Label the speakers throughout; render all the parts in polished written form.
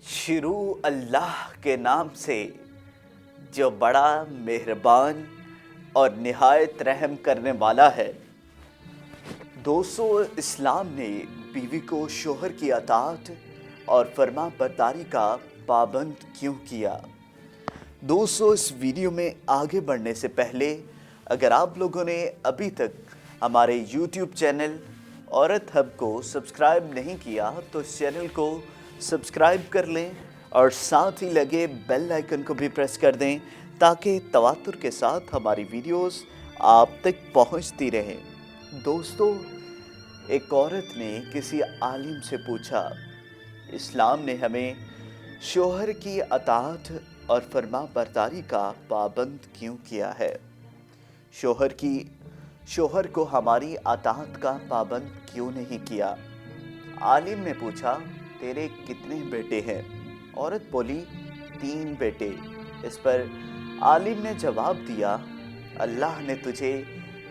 Speaker 1: शुरू अल्लाह के नाम से जो बड़ा मेहरबान और निहायत रहम करने वाला है। दोस्तों, इस्लाम ने बीवी को शोहर की अताअत और फर्मा बरदारी का पाबंद क्यों किया? दोस्तों, इस वीडियो में आगे बढ़ने से पहले अगर आप लोगों ने अभी तक हमारे YouTube चैनल औरत हब को सब्सक्राइब नहीं किया तो इस चैनल को सब्सक्राइब कर लें और साथ ही लगे बेल आइकन को भी प्रेस कर दें ताकि तवातुर के साथ हमारी वीडियोस आप तक पहुंचती रहें। दोस्तों, एक औरत ने किसी आलिम से पूछा, इस्लाम ने हमें शोहर की अताअत और फर्मा बरदारी का पाबंद क्यों किया है? शोहर को हमारी अताअत का पाबंद क्यों नहीं किया? आलिम ने पूछा, तेरे कितने बेटे हैं? औरत बोली, 3 बेटे। इस पर आलिम ने जवाब दिया, अल्लाह ने तुझे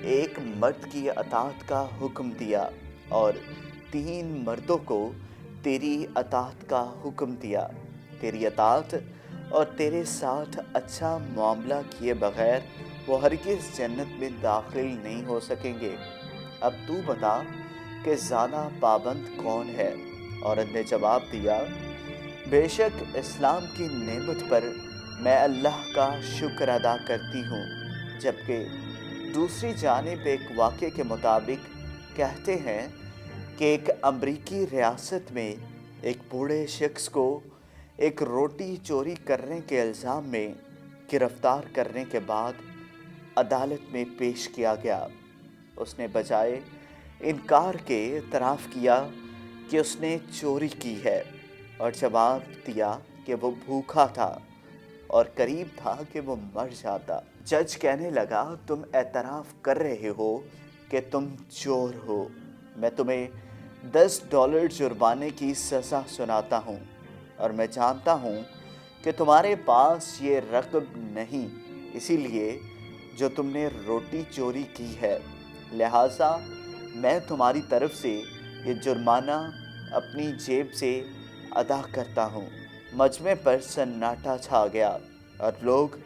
Speaker 1: एक मर्द की अताअत का हुक्म दिया और 3 मर्दों को तेरी अताअत का हुक्म दिया। तेरी अताअत और तेरे साथ अच्छा मामला किए बगैर वो हरगिज़ जन्नत में दाखिल नहीं हो सकेंगे। अब तू बता कि ज़्यादा पाबंद कौन है? औरत ने जवाब दिया, बेशक इस्लाम की नेमत पर मैं अल्लाह का शुक्र अदा करती हूँ। जबकि दूसरी जानिब एक वाक़े के मुताबिक कहते हैं कि एक अमरीकी रियासत में एक बूढ़े शख्स को एक रोटी चोरी करने के इल्ज़ाम में गिरफ्तार करने के बाद अदालत में पेश किया गया। उसने बजाय इनकार के इतराफ़ किया कि उसने चोरी की है और जवाब दिया कि वो भूखा था और करीब था कि वो मर जाता। जज कहने लगा, तुम एतराफ़ कर रहे हो कि तुम चोर हो। मैं तुम्हें $10 जुर्माने की सज़ा सुनाता हूँ और मैं जानता हूँ कि तुम्हारे पास ये रकम नहीं, इसीलिए जो तुमने रोटी चोरी की है, लिहाजा मैं तुम्हारी तरफ से ये जुर्माना अपनी जेब से अदा करता हूँ। मजमे पर सन्नाटा छा गया और लोग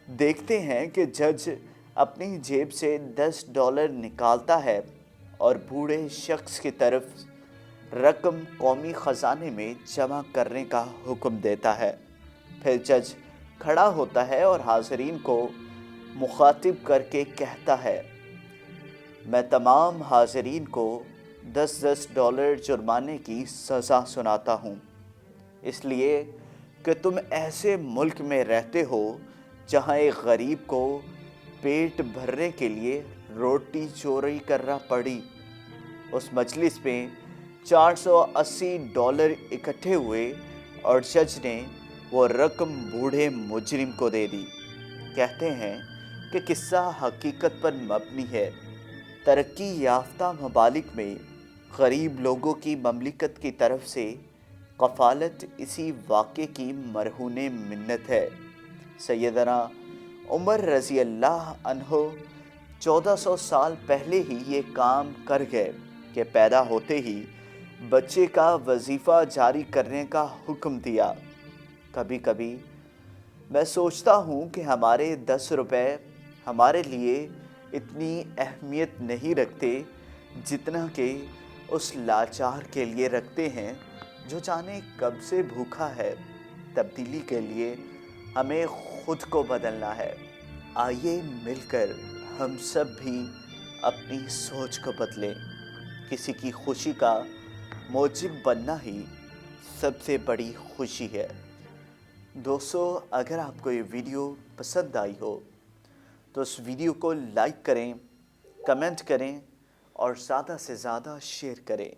Speaker 1: देखते हैं कि जज अपनी जेब से $10 निकालता है और बूढ़े शख्स की तरफ रकम कौमी ख़जाने में जमा करने का हुक्म देता है। फिर जज खड़ा होता है और हाज़रीन को मुखातिब करके कहता है, मैं तमाम हाज़रीन को $10 जुर्माने की सज़ा सुनाता हूँ, इसलिए कि तुम ऐसे मुल्क में रहते हो जहाँ एक गरीब को पेट भरने के लिए रोटी चोरी करना पड़ी। उस मजलिस में $480 इकट्ठे हुए और जज ने वो रकम बूढ़े मुजरिम को दे दी। कहते हैं कि किस्सा हकीकत पर मबनी है। तरक्की याफ्ता ममालिक में गरीब लोगों की ममलिकत की तरफ से कफ़ालत इसी वाक़े की मरहूने मिन्नत है। सैयदना उमर रज़ी अल्लाह अन्हो 1400 साल पहले ही ये काम कर गए कि पैदा होते ही बच्चे का वजीफ़ा जारी करने का हुक्म दिया। कभी कभी मैं सोचता हूँ कि हमारे 10 रुपए हमारे लिए इतनी अहमियत नहीं रखते जितना कि उस लाचार के लिए रखते हैं जो जाने कब से भूखा है। तब्दीली के लिए हमें खुद को बदलना है। आइए मिलकर हम सब भी अपनी सोच को बदलें। किसी की खुशी का मोजिब बनना ही सबसे बड़ी खुशी है। दोस्तों, अगर आपको ये वीडियो पसंद आई हो तो इस वीडियो को लाइक करें, कमेंट करें और ज़्यादा से ज़्यादा शेयर करें।